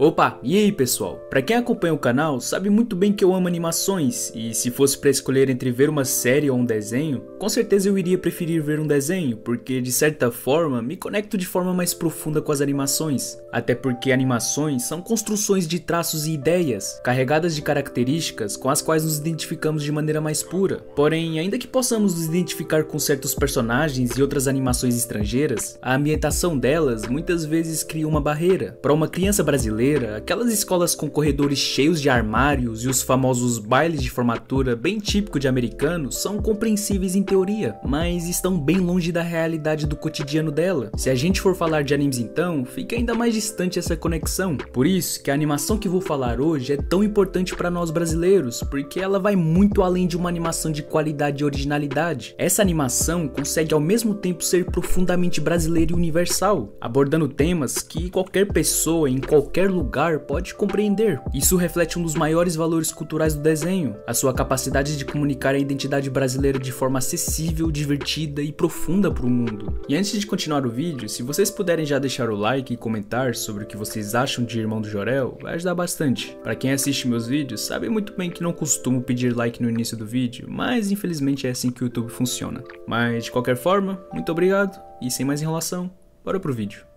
Opa, e aí pessoal? Pra quem acompanha o canal, sabe muito bem que eu amo animações, e se fosse pra escolher entre ver uma série ou um desenho, com certeza eu iria preferir ver um desenho, porque de certa forma me conecto de forma mais profunda com as animações. Até porque animações são construções de traços e ideias, carregadas de características com as quais nos identificamos de maneira mais pura. Porém, ainda que possamos nos identificar com certos personagens e outras animações estrangeiras, a ambientação delas muitas vezes cria uma barreira. Para uma criança brasileira, aquelas escolas com corredores cheios de armários e os famosos bailes de formatura bem típico de americanos são compreensíveis em teoria, mas estão bem longe da realidade do cotidiano dela. Se a gente for falar de animes então, fica ainda mais distante essa conexão. Por isso que a animação que vou falar hoje é tão importante para nós brasileiros, porque ela vai muito além de uma animação de qualidade e originalidade. Essa animação consegue ao mesmo tempo ser profundamente brasileira e universal, abordando temas que qualquer pessoa em qualquer lugar pode compreender. Isso reflete um dos maiores valores culturais do desenho, a sua capacidade de comunicar a identidade brasileira de forma acessível, divertida e profunda para o mundo. E antes de continuar o vídeo, se vocês puderem já deixar o like e comentar sobre o que vocês acham de Irmão do Jorel, vai ajudar bastante. Para quem assiste meus vídeos, sabe muito bem que não costumo pedir like no início do vídeo, mas infelizmente é assim que o YouTube funciona. Mas de qualquer forma, muito obrigado e sem mais enrolação, bora pro vídeo.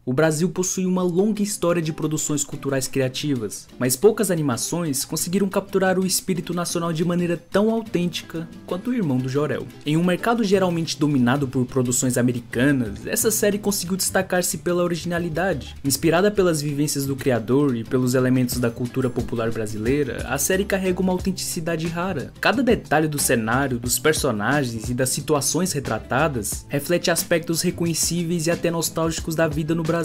O Brasil possui uma longa história de produções culturais criativas, mas poucas animações conseguiram capturar o espírito nacional de maneira tão autêntica quanto o Irmão do Jorel. Em um mercado geralmente dominado por produções americanas, essa série conseguiu destacar-se pela originalidade. Inspirada pelas vivências do criador e pelos elementos da cultura popular brasileira, a série carrega uma autenticidade rara. Cada detalhe do cenário, dos personagens e das situações retratadas reflete aspectos reconhecíveis e até nostálgicos da vida no Brasil.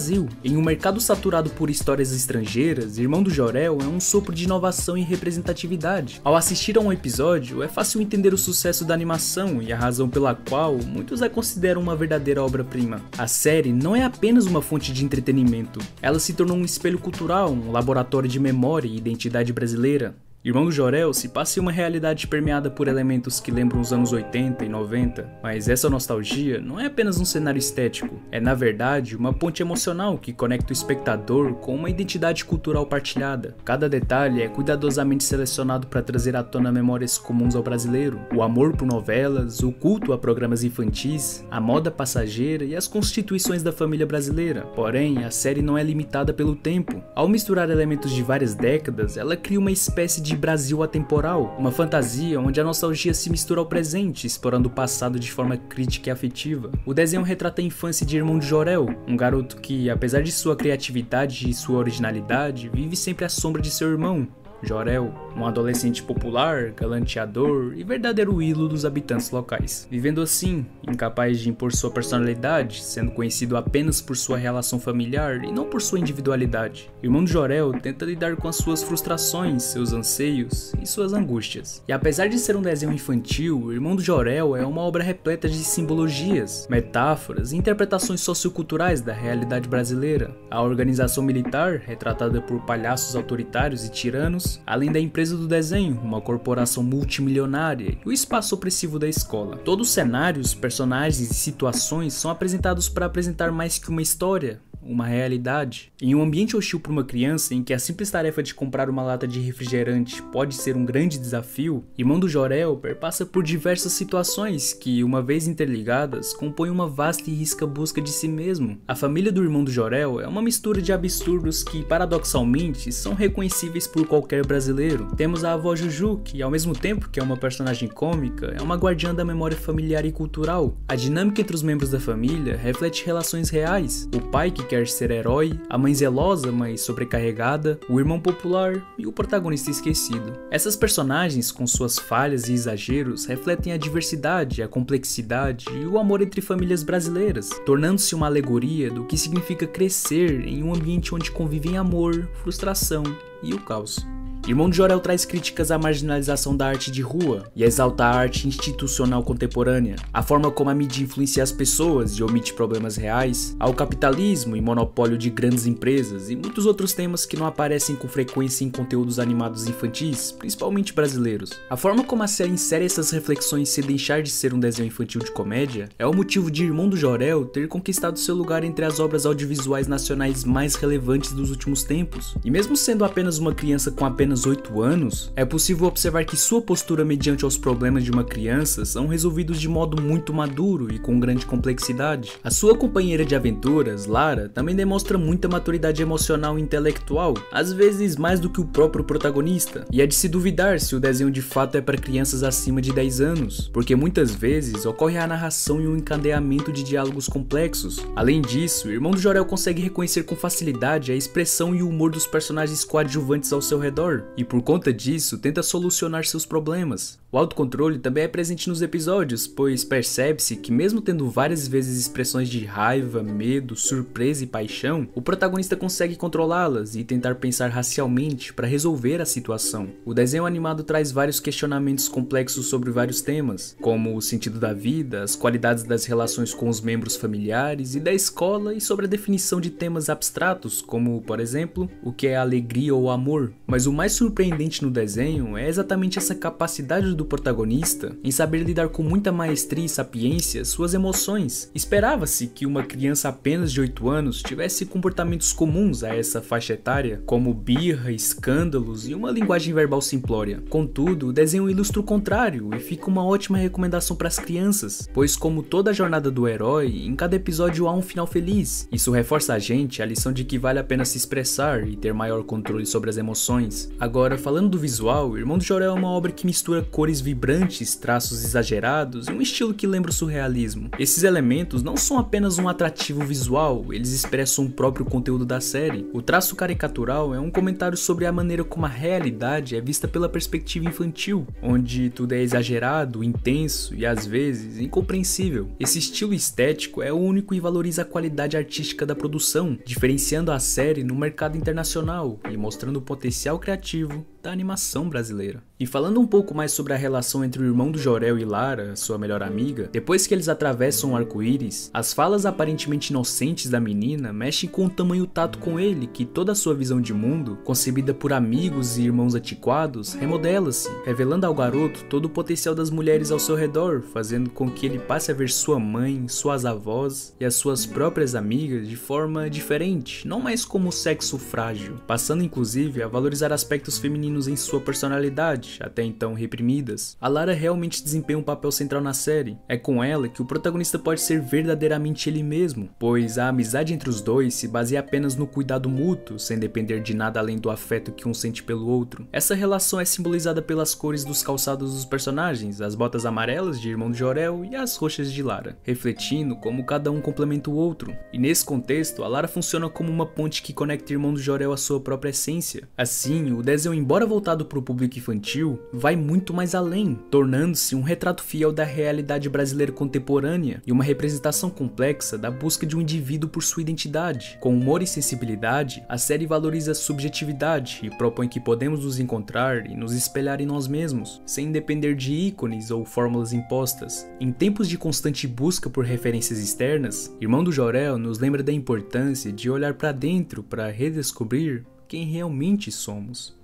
Em um mercado saturado por histórias estrangeiras, Irmão do Jorel é um sopro de inovação e representatividade. Ao assistir a um episódio, é fácil entender o sucesso da animação e a razão pela qual muitos a consideram uma verdadeira obra-prima. A série não é apenas uma fonte de entretenimento, ela se tornou um espelho cultural, um laboratório de memória e identidade brasileira. Irmão do Jorel se passa em uma realidade permeada por elementos que lembram os anos 80 e 90, mas essa nostalgia não é apenas um cenário estético, é na verdade uma ponte emocional que conecta o espectador com uma identidade cultural partilhada. Cada detalhe é cuidadosamente selecionado para trazer à tona memórias comuns ao brasileiro, o amor por novelas, o culto a programas infantis, a moda passageira e as constituições da família brasileira. Porém, a série não é limitada pelo tempo. Ao misturar elementos de várias décadas, ela cria uma espécie de Brasil atemporal, uma fantasia onde a nostalgia se mistura ao presente, explorando o passado de forma crítica e afetiva. O desenho retrata a infância de Irmão de Jorel, um garoto que, apesar de sua criatividade e sua originalidade, vive sempre à sombra de seu irmão, Jorel, um adolescente popular, galanteador e verdadeiro ídolo dos habitantes locais. Vivendo assim, incapaz de impor sua personalidade, sendo conhecido apenas por sua relação familiar e não por sua individualidade. Irmão do Jorel tenta lidar com as suas frustrações, seus anseios e suas angústias. E apesar de ser um desenho infantil, Irmão do Jorel é uma obra repleta de simbologias, metáforas e interpretações socioculturais da realidade brasileira. A organização militar, retratada por palhaços autoritários e tiranos, além da empresa do desenho, uma corporação multimilionária e o espaço opressivo da escola. Todos os cenários, personagens e situações são apresentados para apresentar mais que uma história, uma realidade. Em um ambiente hostil para uma criança em que a simples tarefa de comprar uma lata de refrigerante pode ser um grande desafio, Irmão do Jorel perpassa por diversas situações que, uma vez interligadas, compõem uma vasta e risca busca de si mesmo. A família do Irmão do Jorel é uma mistura de absurdos que, paradoxalmente, são reconhecíveis por qualquer brasileiro. Temos a avó Juju, que ao mesmo tempo que é uma personagem cômica, é uma guardiã da memória familiar e cultural. A dinâmica entre os membros da família reflete relações reais. O pai que quer ser herói, a mãe zelosa, mas sobrecarregada, o irmão popular e o protagonista esquecido. Essas personagens, com suas falhas e exageros, refletem a diversidade, a complexidade e o amor entre famílias brasileiras, tornando-se uma alegoria do que significa crescer em um ambiente onde convivem amor, frustração e o caos. Irmão do Jorel traz críticas à marginalização da arte de rua e exalta a arte institucional contemporânea, a forma como a mídia influencia as pessoas e omite problemas reais, ao capitalismo e monopólio de grandes empresas e muitos outros temas que não aparecem com frequência em conteúdos animados infantis, principalmente brasileiros. A forma como a série insere essas reflexões sem deixar de ser um desenho infantil de comédia é o motivo de Irmão do Jorel ter conquistado seu lugar entre as obras audiovisuais nacionais mais relevantes dos últimos tempos. E mesmo sendo apenas uma criança com apenas 8 anos, é possível observar que sua postura mediante aos problemas de uma criança são resolvidos de modo muito maduro e com grande complexidade. A sua companheira de aventuras, Lara, também demonstra muita maturidade emocional e intelectual, às vezes mais do que o próprio protagonista, e é de se duvidar se o desenho de fato é para crianças acima de 10 anos, porque muitas vezes ocorre a narração e um encadeamento de diálogos complexos. Além disso, o Irmão do Jorel consegue reconhecer com facilidade a expressão e o humor dos personagens coadjuvantes ao seu redor, e por conta disso tenta solucionar seus problemas. O autocontrole também é presente nos episódios, pois percebe-se que mesmo tendo várias vezes expressões de raiva, medo, surpresa e paixão, o protagonista consegue controlá-las e tentar pensar racialmente para resolver a situação. O desenho animado traz vários questionamentos complexos sobre vários temas, como o sentido da vida, as qualidades das relações com os membros familiares e da escola, e sobre a definição de temas abstratos, como, por exemplo, o que é alegria ou amor. Mas o mais surpreendente no desenho é exatamente essa capacidade do protagonista em saber lidar com muita maestria e sapiência suas emoções. Esperava-se que uma criança apenas de 8 anos tivesse comportamentos comuns a essa faixa etária, como birra, escândalos e uma linguagem verbal simplória. Contudo, o desenho ilustra o contrário e fica uma ótima recomendação para as crianças, pois como toda a jornada do herói, em cada episódio há um final feliz. Isso reforça a gente a lição de que vale a pena se expressar e ter maior controle sobre as emoções. Agora, falando do visual, Irmão do Jorel é uma obra que mistura cores vibrantes, traços exagerados e um estilo que lembra o surrealismo. Esses elementos não são apenas um atrativo visual, eles expressam o próprio conteúdo da série. O traço caricatural é um comentário sobre a maneira como a realidade é vista pela perspectiva infantil, onde tudo é exagerado, intenso e às vezes incompreensível. Esse estilo estético é único e valoriza a qualidade artística da produção, diferenciando a série no mercado internacional e mostrando o potencial criativo da animação brasileira. E falando um pouco mais sobre a relação entre o Irmão do Jorel e Lara, sua melhor amiga, depois que eles atravessam o arco-íris, as falas aparentemente inocentes da menina mexem com o tamanho tato com ele, que toda a sua visão de mundo, concebida por amigos e irmãos antiquados, remodela-se, revelando ao garoto todo o potencial das mulheres ao seu redor, fazendo com que ele passe a ver sua mãe, suas avós e as suas próprias amigas de forma diferente, não mais como sexo frágil, passando inclusive a valorizar aspectos femininos em sua personalidade, até então reprimidas. A Lara realmente desempenha um papel central na série. É com ela que o protagonista pode ser verdadeiramente ele mesmo, pois a amizade entre os dois se baseia apenas no cuidado mútuo, sem depender de nada além do afeto que um sente pelo outro. Essa relação é simbolizada pelas cores dos calçados dos personagens, as botas amarelas de Irmão do Jorel e as roxas de Lara, refletindo como cada um complementa o outro. E nesse contexto, a Lara funciona como uma ponte que conecta Irmão do Jorel à sua própria essência. Assim, o desenho, embora voltado para o público infantil, vai muito mais além, tornando-se um retrato fiel da realidade brasileira contemporânea e uma representação complexa da busca de um indivíduo por sua identidade. Com humor e sensibilidade, a série valoriza a subjetividade e propõe que podemos nos encontrar e nos espelhar em nós mesmos, sem depender de ícones ou fórmulas impostas. Em tempos de constante busca por referências externas, Irmão do Jorel nos lembra da importância de olhar para dentro para redescobrir quem realmente somos.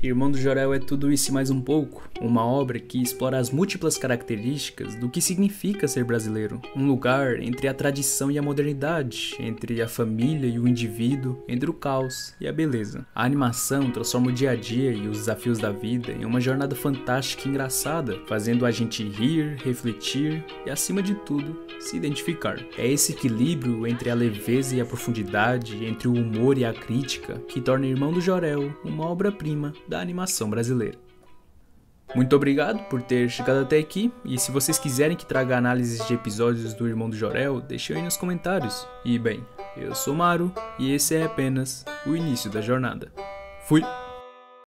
Irmão do Jorel é tudo isso e mais um pouco. Uma obra que explora as múltiplas características do que significa ser brasileiro. Um lugar entre a tradição e a modernidade, entre a família e o indivíduo, entre o caos e a beleza. A animação transforma o dia a dia e os desafios da vida em uma jornada fantástica e engraçada, fazendo a gente rir, refletir e, acima de tudo, se identificar. É esse equilíbrio entre a leveza e a profundidade, entre o humor e a crítica, que torna Irmão do Jorel uma obra-prima da animação brasileira. Muito obrigado por ter chegado até aqui, e se vocês quiserem que traga análises de episódios do Irmão do Jorel, deixem aí nos comentários. E bem, eu sou Maru, e esse é apenas o início da jornada. Fui!